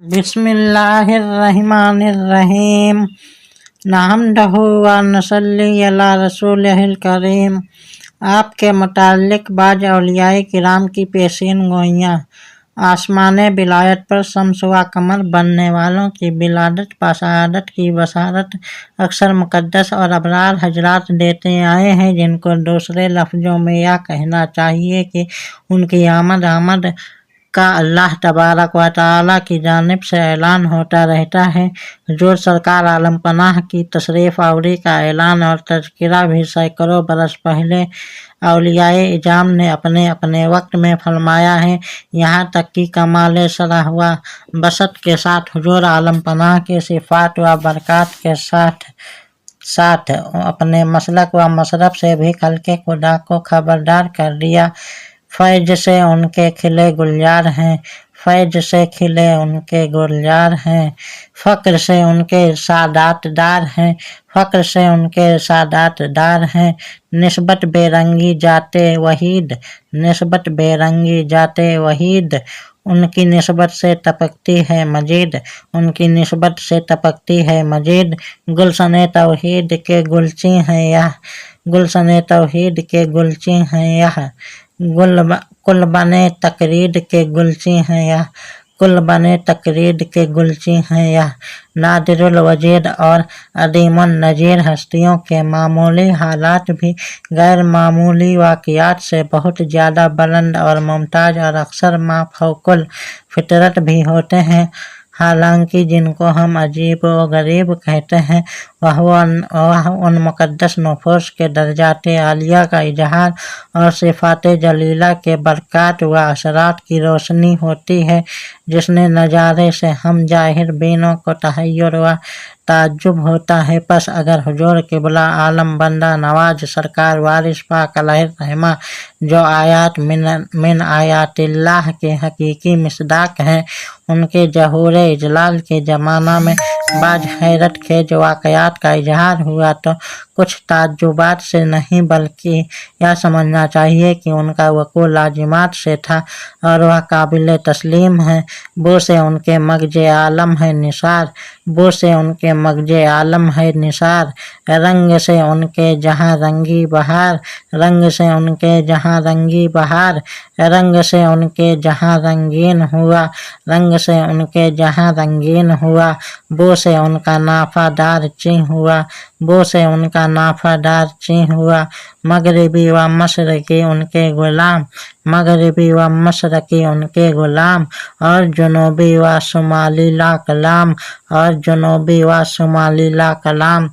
बिस्मिल्लाहिर्रहमानिर्रहीम नहमदहु व नसल्ली अला रसूलिहिल करीम। आपके मुताल्लिक बाज औलियाए किराम की पेशीन गोइयाँ। आसमान बिलायत पर शम्स व कमर बनने वालों की बिलादत पासादत की बसारत अक्सर मुक़द्दस और अबरार हजरात देते आए हैं, जिनको दूसरे लफ्ज़ों में यह कहना चाहिए कि उनकी आमद का अल्लाह तबारक व तआला की जानिब से ऐलान होता रहता है। हुजूर सरकार आलम पनाह की तशरीफ़ आवरी का ऐलान और तज़किरा भी सैकड़ों बरस पहले औलियाए इजाम ने अपने अपने वक्त में फरमाया है। यहाँ तक कि कमाल शरह व बसत के साथ हुजूर आलम पनाह के सिफ़ात व बरक़ात के साथ अपने मसलक व मशरब से भी खल्क़े खुदा को खबरदार कर दिया। फैज़ से उनके खिले गुलजार हैं, फैज़ से खिले उनके गुलजार हैं, फ़क्र से उनके सादात दार हैं, फ़क्र से उनके सादात दार हैं। निस्बत बेरंगी जाते वहीद, निस्बत बेरंगी जाते वहीद, उनकी निस्बत से टपकती है मजीद, उनकी निस्बत से टपकती है मजीद। गुलशन तौहीद के गुलची हैं यह, गुलशन तौहीद के गुलची हैं यह, कुलबने तकरीद के गुलची हैं यह, कुलबने तकरीद के गुलची हैं यह। नादिरुल वजीद और अदीमुन नज़ीर हस्तियों के मामूली हालात भी गैर मामूली वाक़ियात से बहुत ज़्यादा बुलंद और मुमताज़ और अक्सर माफ़ौक़ुल फ़ितरत भी होते हैं। हालांकि जिनको हम अजीब व गरीब कहते हैं, वह उन मुक़द्दस नफूस के दर्जाते आलिया का इजहार और सिफ़ाते जलीला के बरक़ात व असरात की रोशनी होती है, जिसने नज़ारे से हम जाहिर बीनों को तहय्युर व ताज्जुब होता है। बस अगर हुजूर क़िबला आलम बंदा नवाज सरकार वारिस पाक अलैहिर्रहमा जो आयात मिन आयातिल्लाह के हकीकी मिसदाक हैं, उनके ज़हूर इजलाल के ज़माना में बाज हैरत खेज वाक़यात का इजहार हुआ तो कुछ ताज्जुबात से नहीं बल्कि यह समझना चाहिए कि उनका वक़ू लाजिमात से था और वह काबिल तस्लीम है। बो से उनके मग़ज़े आलम है निसार, बो से उनके मग़ज़े आलम है निसार। रंग से उनके जहाँ रंगी बहार, रंग से उनके जहाँ रंगी बहार, रंग से उनके जहाँ रंगीन हुआ, रंग से उनके जहाँ रंगीन हुआ। बो से उनका नाफादार ची हुआ, बो से उनका नाफादार ची हुआ। मग़रिबी व मशरक़ी उनके ग़ुलाम, मग़रिबी व मशरक़ी उनके ग़ुलाम, और जुनूबी व शुमाली ला कलाम, और जुनूबी व शुमाली ला कलाम।